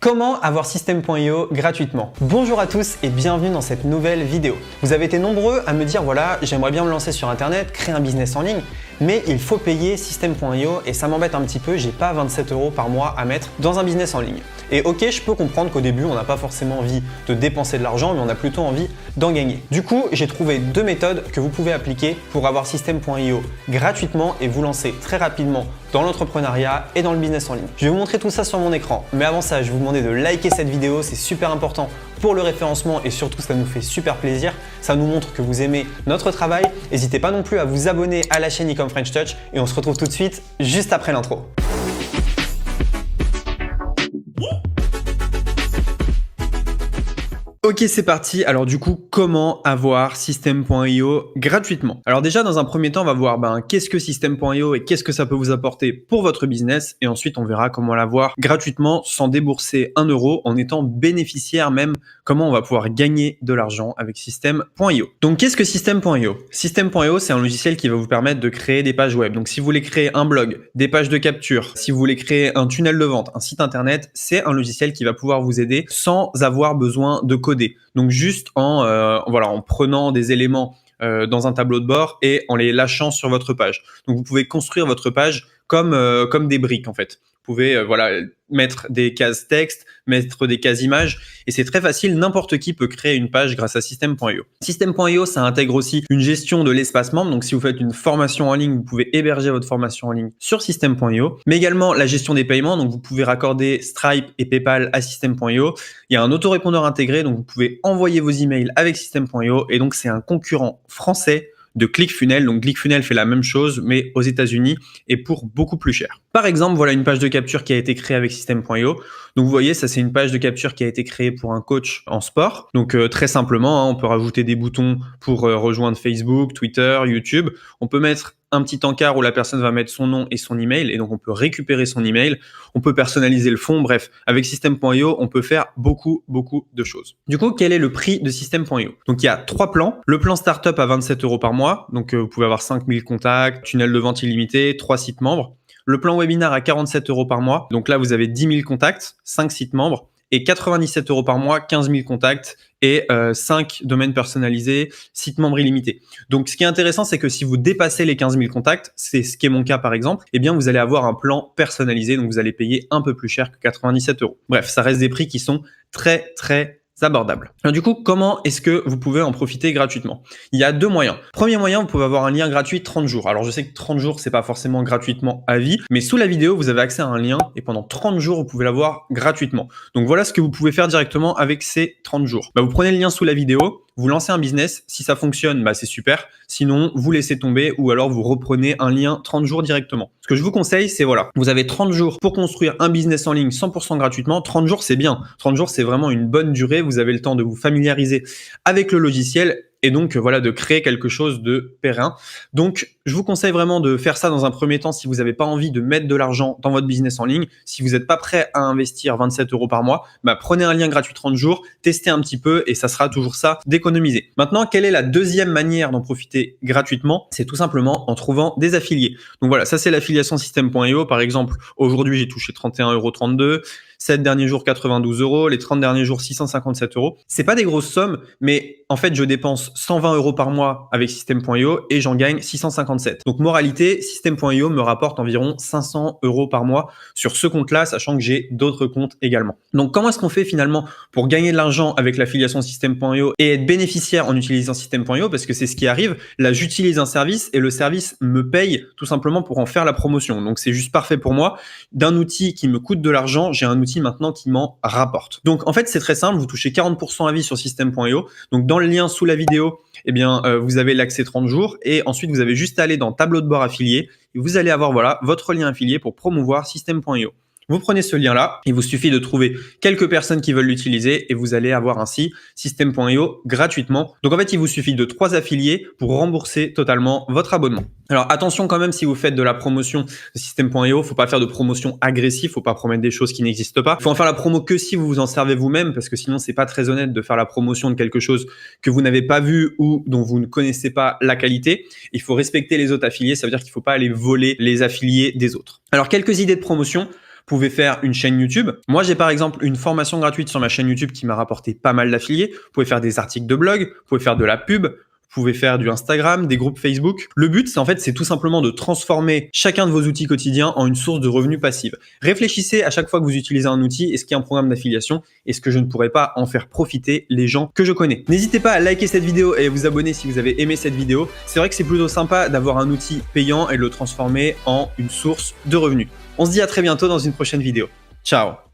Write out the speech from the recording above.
Comment avoir System.io gratuitement? Bonjour à tous et bienvenue dans cette nouvelle vidéo. Vous avez été nombreux à me dire voilà, j'aimerais bien me lancer sur internet, créer un business en ligne, mais il faut payer System.io et ça m'embête un petit peu, j'ai pas 27 € par mois à mettre dans un business en ligne. Et ok, je peux comprendre qu'au début on n'a pas forcément envie de dépenser de l'argent, mais on a plutôt envie d'en gagner. Du coup, j'ai trouvé deux méthodes que vous pouvez appliquer pour avoir System.io gratuitement et vous lancer très rapidement dans l'entrepreneuriat et dans le business en ligne. Je vais vous montrer tout ça sur mon écran, mais avant ça, je vais vous demander de liker cette vidéo, c'est super important pour le référencement et surtout ça nous fait super plaisir, ça nous montre que vous aimez notre travail. N'hésitez pas non plus à vous abonner à la chaîne Ecom French Touch et on se retrouve tout de suite juste après l'intro. Ok, c'est parti. Alors du coup, comment avoir System.io gratuitement? Alors déjà, dans un premier temps, on va voir qu'est-ce que System.io et qu'est-ce que ça peut vous apporter pour votre business. Et ensuite, on verra comment l'avoir gratuitement sans débourser 1 € en étant bénéficiaire même, comment on va pouvoir gagner de l'argent avec System.io. Donc qu'est-ce que System.io? System.io, c'est un logiciel qui va vous permettre de créer des pages web. Donc si vous voulez créer un blog, des pages de capture, si vous voulez créer un tunnel de vente, un site internet, c'est un logiciel qui va pouvoir vous aider sans avoir besoin de coder. Donc juste en prenant des éléments dans un tableau de bord et en les lâchant sur votre page. Donc vous pouvez construire votre page comme des briques en fait. Vous pouvez mettre des cases texte, mettre des cases images et c'est très facile. N'importe qui peut créer une page grâce à System.io. System.io, ça intègre aussi une gestion de l'espace membre. Donc si vous faites une formation en ligne, vous pouvez héberger votre formation en ligne sur System.io, mais également la gestion des paiements. Donc vous pouvez raccorder Stripe et PayPal à System.io. Il y a un autorépondeur intégré, donc vous pouvez envoyer vos emails avec System.io et donc c'est un concurrent français de ClickFunnels. Donc ClickFunnels fait la même chose mais aux États-Unis et pour beaucoup plus cher. Par exemple, voilà une page de capture qui a été créée avec System.io. Donc vous voyez, ça c'est une page de capture qui a été créée pour un coach en sport. Donc très simplement, on peut rajouter des boutons pour rejoindre Facebook, Twitter, YouTube. On peut mettre un petit encart où la personne va mettre son nom et son email et donc on peut récupérer son email. On peut personnaliser le fond. Bref, avec System.io, on peut faire beaucoup de choses. Du coup, quel est le prix de System.io? Donc il y a 3 plans. Le plan startup à 27 € par mois. Donc vous pouvez avoir 5000 contacts, tunnel de vente illimité, 3 sites membres. Le plan webinar à 47 € par mois. Donc là, vous avez 10 000 contacts, 5 sites membres et 97 € par mois, 15 000 contacts et 5 domaines personnalisés, sites membres illimités. Donc, ce qui est intéressant, c'est que si vous dépassez les 15 000 contacts, c'est ce qui est mon cas par exemple, eh bien, vous allez avoir un plan personnalisé. Donc, vous allez payer un peu plus cher que 97 €. Bref, ça reste des prix qui sont très abordable. Alors du coup, comment est-ce que vous pouvez en profiter gratuitement? Il y a 2 moyens. Premier moyen, vous pouvez avoir un lien gratuit 30 jours. Alors je sais que 30 jours, c'est pas forcément gratuitement à vie, mais sous la vidéo, vous avez accès à un lien et pendant 30 jours, vous pouvez l'avoir gratuitement. Donc voilà ce que vous pouvez faire directement avec ces 30 jours. Vous prenez le lien sous la vidéo, vous lancez un business. Si ça fonctionne, c'est super. Sinon, vous laissez tomber ou alors vous reprenez un lien 30 jours directement. Ce que je vous conseille, c'est vous avez 30 jours pour construire un business en ligne 100% gratuitement. 30 jours, c'est bien. 30 jours, c'est vraiment une bonne durée. Vous avez le temps de vous familiariser avec le logiciel et donc de créer quelque chose de périn. Donc, je vous conseille vraiment de faire ça dans un premier temps si vous n'avez pas envie de mettre de l'argent dans votre business en ligne. Si vous n'êtes pas prêt à investir 27 € par mois, prenez un lien gratuit 30 jours, testez un petit peu et ça sera toujours ça d'économiser. Maintenant, quelle est la deuxième manière d'en profiter gratuitement? C'est tout simplement en trouvant des affiliés. Donc voilà, ça c'est l'affiliation System.io. Par exemple, aujourd'hui, j'ai touché 31,32 €. 7 derniers jours, 92 €, les 30 derniers jours, 657 €. C'est pas des grosses sommes, mais en fait, je dépense 120 € par mois avec System.io et j'en gagne 657. Donc, moralité, System.io me rapporte environ 500 € par mois sur ce compte-là, sachant que j'ai d'autres comptes également. Donc, comment est-ce qu'on fait finalement pour gagner de l'argent avec l'affiliation System.io et être bénéficiaire en utilisant System.io? Parce que c'est ce qui arrive. Là, j'utilise un service et le service me paye tout simplement pour en faire la promotion. Donc, c'est juste parfait pour moi. D'un outil qui me coûte de l'argent, j'ai un outil maintenant qui m'en rapporte. Donc en fait, c'est très simple, vous touchez 40% à vie sur System.io. Donc dans le lien sous la vidéo, vous avez l'accès 30 jours et ensuite vous avez juste à aller dans tableau de bord affilié et vous allez avoir votre lien affilié pour promouvoir System.io. Vous prenez ce lien-là, il vous suffit de trouver quelques personnes qui veulent l'utiliser et vous allez avoir ainsi System.io gratuitement. Donc en fait, il vous suffit de 3 affiliés pour rembourser totalement votre abonnement. Alors attention quand même, si vous faites de la promotion de System.io, faut pas faire de promotion agressive, faut pas promettre des choses qui n'existent pas. Faut en faire la promo que si vous vous en servez vous-même, parce que sinon c'est pas très honnête de faire la promotion de quelque chose que vous n'avez pas vu ou dont vous ne connaissez pas la qualité. Il faut respecter les autres affiliés, ça veut dire qu'il faut pas aller voler les affiliés des autres. Alors quelques idées de promotion. Vous pouvez faire une chaîne YouTube. Moi, j'ai par exemple une formation gratuite sur ma chaîne YouTube qui m'a rapporté pas mal d'affiliés. Vous pouvez faire des articles de blog, vous pouvez faire de la pub, vous pouvez faire du Instagram, des groupes Facebook. Le but, c'est tout simplement de transformer chacun de vos outils quotidiens en une source de revenus passive. Réfléchissez à chaque fois que vous utilisez un outil, est-ce qu'il y a un programme d'affiliation? Est-ce que je ne pourrais pas en faire profiter les gens que je connais? N'hésitez pas à liker cette vidéo et à vous abonner si vous avez aimé cette vidéo. C'est vrai que c'est plutôt sympa d'avoir un outil payant et de le transformer en une source de revenus. On se dit à très bientôt dans une prochaine vidéo. Ciao!